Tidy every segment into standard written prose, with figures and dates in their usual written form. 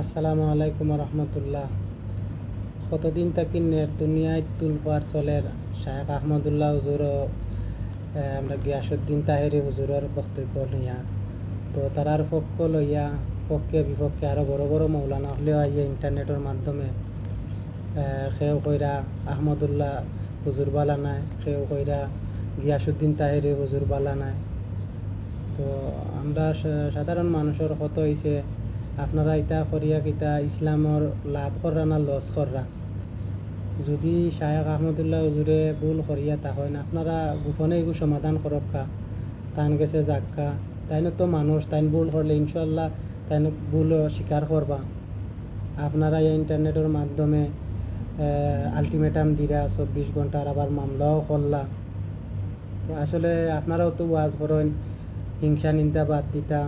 আসসালামু আলাইকুম রহমতুল্লাহ। কতদিন থাকি নেট দুনিয়ায় তুলপার চলের শায়েখ আহমদুল্লাহ হুজুর আমরা গিয়াসুদ্দিন তাহেরি হুজুরের বক্তব্য লইয়া তো তারার পক্ষ লইয়া পক্ষে বিপক্ষে আরও বড় বড় মৌলানা হলেও আইয়া ইন্টারনেটের মাধ্যমে সেও কইরা আহমদুল্লাহ হুজুর বালা নাই, সেও কইরা গিয়াসুদ্দিন তাহেরি হুজুর বালা নাই। তো আমরা সাধারণ মানুষের কত হয়েছে আপনারা ইটা করিয়া কিতা ইসলামর লাভ কররা না লস কররা। যদি শায়েখ আহমদুল্লাহ হুজুরে ভুল করিয়া তখন আপনারা গোপনে এগুলো সমাধান করক্কা, তান গেছে যাক্কা, তাইনো তো মানুষ, তাইন ভুল করলে ইনশাল্লাহ তাইন ভুল স্বীকার করবা। আপনারা এই ইন্টারনেটের মাধ্যমে আলটিমেটাম দিরা 24 ঘন্টার, আবার মামলাও করলা। তো আসলে আপনারাও তো ওয়াজ করেন হিংসা নিন্দা বাদ দিতা,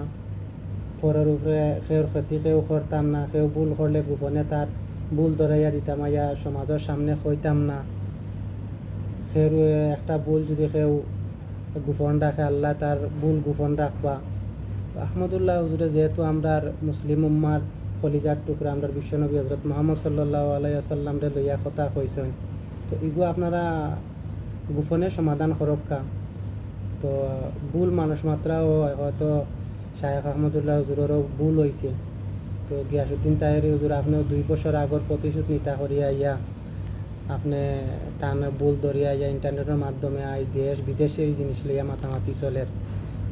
পরের উপরে কেউর ক্ষতি কেউ করতাম না, কেউ ভুল করলে গোপনে তার ভুল ধরাইয়া দিতাম, আইয়া সমাজের সামনে কইতাম না। কেউ একটা ভুল যদি কেউ গোপন রাখে, আল্লাহ তার ভুল গোপন রাখবা। আহমদুল্লাহ হুজুরে যেহেতু আমরার মুসলিম উম্মার কলিজার টুকরা, আমরার বিশ্বনবী হজরত মুহাম্মদ সাল্লাল্লাহু আলাইহি ওয়াসাল্লামরে লইয়া কথা কইছেন, তো এগুলো আপনারা গোপনে সমাধান করক্কা। তো ভুল মানুষ মাত্রাও হয়তো শায়েখ আহমদুল্লাহ হুজুরেরও ভুল হয়েছে। তো গিয়াসুদ্দিন তাহেরি হুজুর আপনিও 2 বছর আগর প্রতিশোধ নিতা করিয়া ইয়া আপনি টান ভুল ধরিয়া ইয়া ইন্টারনেটের মাধ্যমে আজ দেশ বিদেশে এই জিনিস লইয়া মাতামাতি চলের।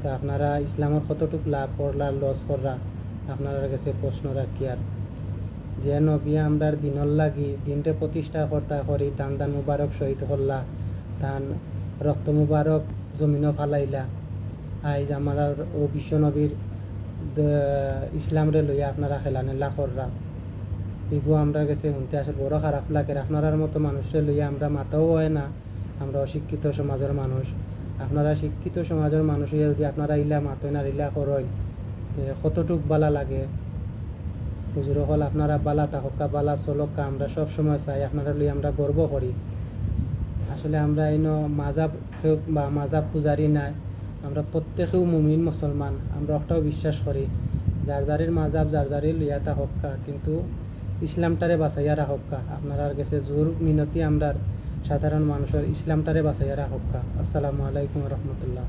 তো আপনারা ইসলামের কতটুকু লাভ করলা লস করলা আপনার কাছে প্রশ্ন রাখি। আর যে নবী আমরার দিনর লাগি দিনটা প্রতিষ্ঠা কর্তা করি দান দান মুবারক শহীদ করলা, তান রক্ত মুবারক জমিনও ফালাইলা, আইজ আমার ও বিশ্ব নবীর ইসলামরে লইয়া আপনারা খেলানেলা কররা। এগুলো আমরা গেছে শুনতে আসলে বড় খারাপ লাগে। আপনার মতো মানুষরে লইয়া আমরা মাতাও হয় না, আমরা অশিক্ষিত সমাজের মানুষ। আপনারা শিক্ষিত সমাজের মানুষ হইয়া যদি আপনারা ইলা মাতেন আর ইলা করেন, কতটুক বালা লাগে। হুজুর হল আপনারা বালা তাহকা বালা চলক্কা, আমরা সব সময় চাই আপনারা লইয়া আমরা গর্ব করি। আসলে আমরা এনো মাজাব বা মাজাব পূজারি নাই, আমরা প্রত্যেকেও মুমিন মুসলমান, আমরা একটাও বিশ্বাস করি যার যারের মাজাব যার যারের লইয়া তা হক্কা, কিন্তু ইসলামটারে বাঁচাইয়া রাখক্কা। আপনার কাছে জোর মিনতি আমরার সাধারণ মানুষের ইসলামটারে বাঁচাইয়া রাখক্কা। আসসালামু আলাইকুম রহমতুল্লাহ।